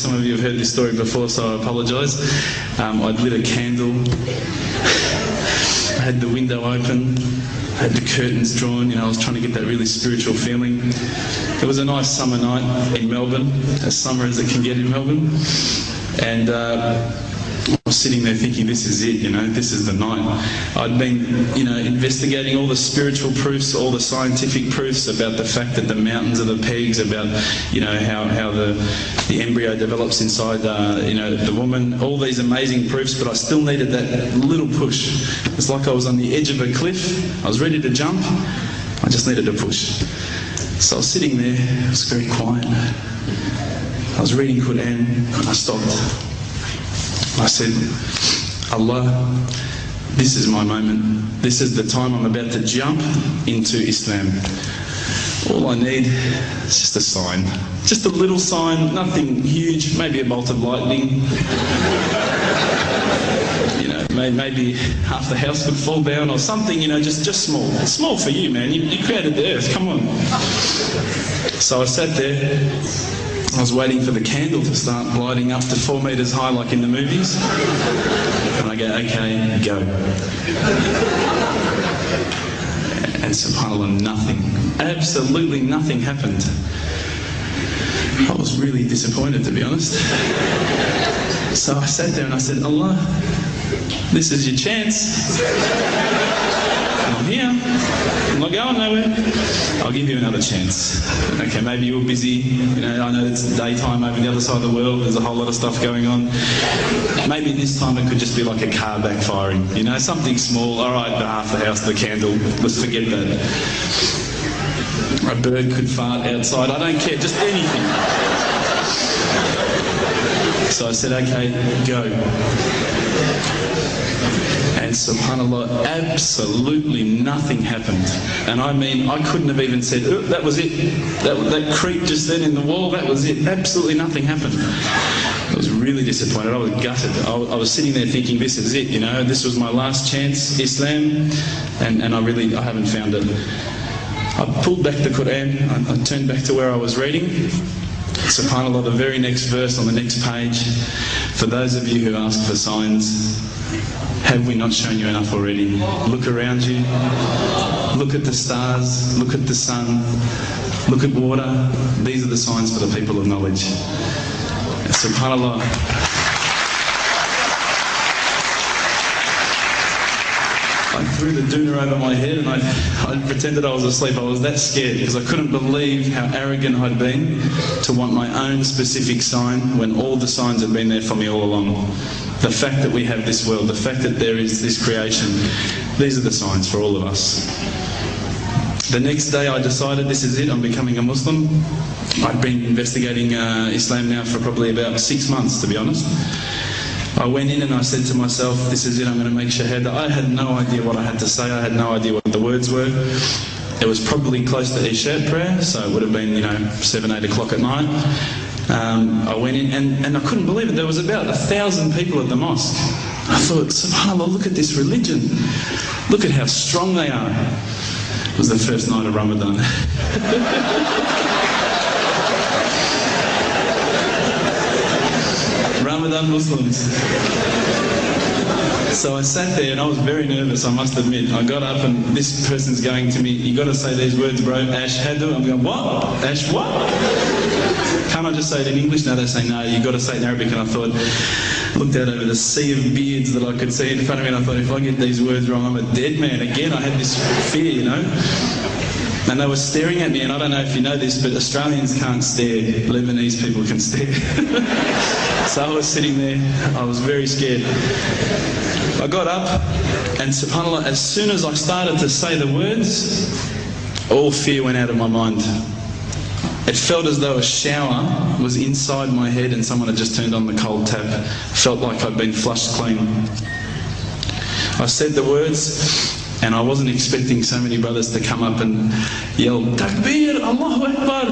some of you have heard this story before, so I apologise. I'd lit a candle, I had the window open, I had the curtains drawn, I was trying to get that really spiritual feeling. It was a nice summer night in Melbourne, as summer as it can get in Melbourne, and I was sitting there thinking, this is it, this is the night. I'd been, investigating all the spiritual proofs, all the scientific proofs about the fact that the mountains are the pegs, about, how the embryo develops inside, the woman, all these amazing proofs, but I still needed that little push. It's like I was on the edge of a cliff, I was ready to jump, I just needed a push. So I was sitting there, it was very quiet. I was reading Quran, and I stopped. I said, Allah, this is my moment. This is the time I'm about to jump into Islam. All I need is just a sign. Just a little sign, nothing huge, maybe a bolt of lightning. Maybe half the house would fall down or something, just small. It's small for you, man. You created the earth, come on. So I sat there. I was waiting for the candle to start lighting up to 4 metres high like in the movies. And I go, okay, go. And subhanAllah, nothing. Absolutely nothing happened. I was really disappointed, to be honest. So I sat there and I said, Allah, this is your chance. I'm here. I'm not going nowhere. I'll give you another chance. Okay, maybe you're busy. I know it's daytime over the other side of the world. There's a whole lot of stuff going on. Maybe this time it could just be like a car backfiring. Something small. All right, half the house, the candle. Let's forget that. A bird could fart outside. I don't care. Just anything. So I said, okay, go. And subhanAllah, absolutely nothing happened. And I mean, I couldn't have even said, oh, that was it. That creak just then in the wall, that was it. Absolutely nothing happened. I was really disappointed. I was gutted. I was sitting there thinking, this is it, this was my last chance, Islam, and I haven't found it. I pulled back the Quran, I turned back to where I was reading. SubhanAllah, the very next verse on the next page, for those of you who ask for signs, have we not shown you enough already? Look around you, look at the stars, look at the sun, look at water. These are the signs for the people of knowledge. SubhanAllah. I threw the doona over my head and I pretended I was asleep. I was that scared because I couldn't believe how arrogant I'd been to want my own specific sign when all the signs had been there for me all along. The fact that we have this world, the fact that there is this creation, these are the signs for all of us. The next day I decided this is it, I'm becoming a Muslim. I'd been investigating Islam now for probably about 6 months, to be honest. I went in and I said to myself, this is it, I'm going to make shahada. I had no idea what I had to say, I had no idea what the words were. It was probably close to Isha prayer, so it would have been, 7, 8 o'clock at night. I went in and I couldn't believe it, there was about 1,000 people at the mosque. I thought, subhanAllah, look at this religion. Look at how strong they are. It was the first night of Ramadan. Ramadan Muslims. So I sat there and I was very nervous, I must admit. I got up and this person's going to me, you got to say these words, bro, Ashhadu. I'm going, what? Ash what? Can't I just say it in English? No, they say, no, you got to say it in Arabic. And I thought, looked out over the sea of beards that I could see in front of me and I thought, if I get these words wrong, I'm a dead man. Again, I had this fear, And they were staring at me, and I don't know if you know this, but Australians can't stare. Lebanese people can stare. So I was sitting there, I was very scared. I got up, and subhanAllah, as soon as I started to say the words, all fear went out of my mind. It felt as though a shower was inside my head and someone had just turned on the cold tap. Felt like I'd been flushed clean. I said the words, and I wasn't expecting so many brothers to come up and yell, Takbir, Allahu Akbar,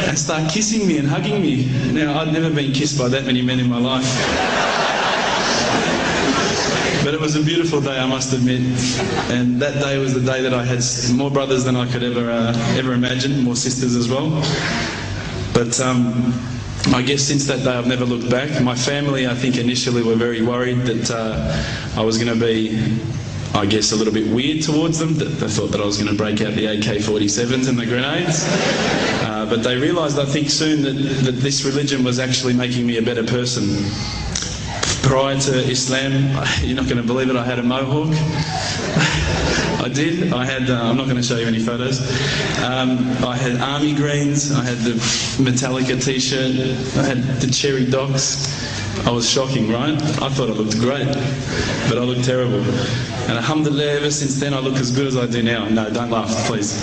and start kissing me and hugging me. Now, I'd never been kissed by that many men in my life. But it was a beautiful day, I must admit. And that day was the day that I had more brothers than I could ever imagine, more sisters as well. But I guess since that day I've never looked back. My family, I think, initially were very worried that I was going to be, I guess, a little bit weird towards them. They thought that I was going to break out the AK-47s and the grenades. But they realised, I think, soon that this religion was actually making me a better person. Prior to Islam, you're not going to believe it, I had a mohawk. I did. I had, I'm not going to show you any photos. I had army greens, I had the Metallica t-shirt, I had the cherry docks. I was shocking, right? I thought I looked great, but I looked terrible. And alhamdulillah, ever since then I look as good as I do now. No, don't laugh, please.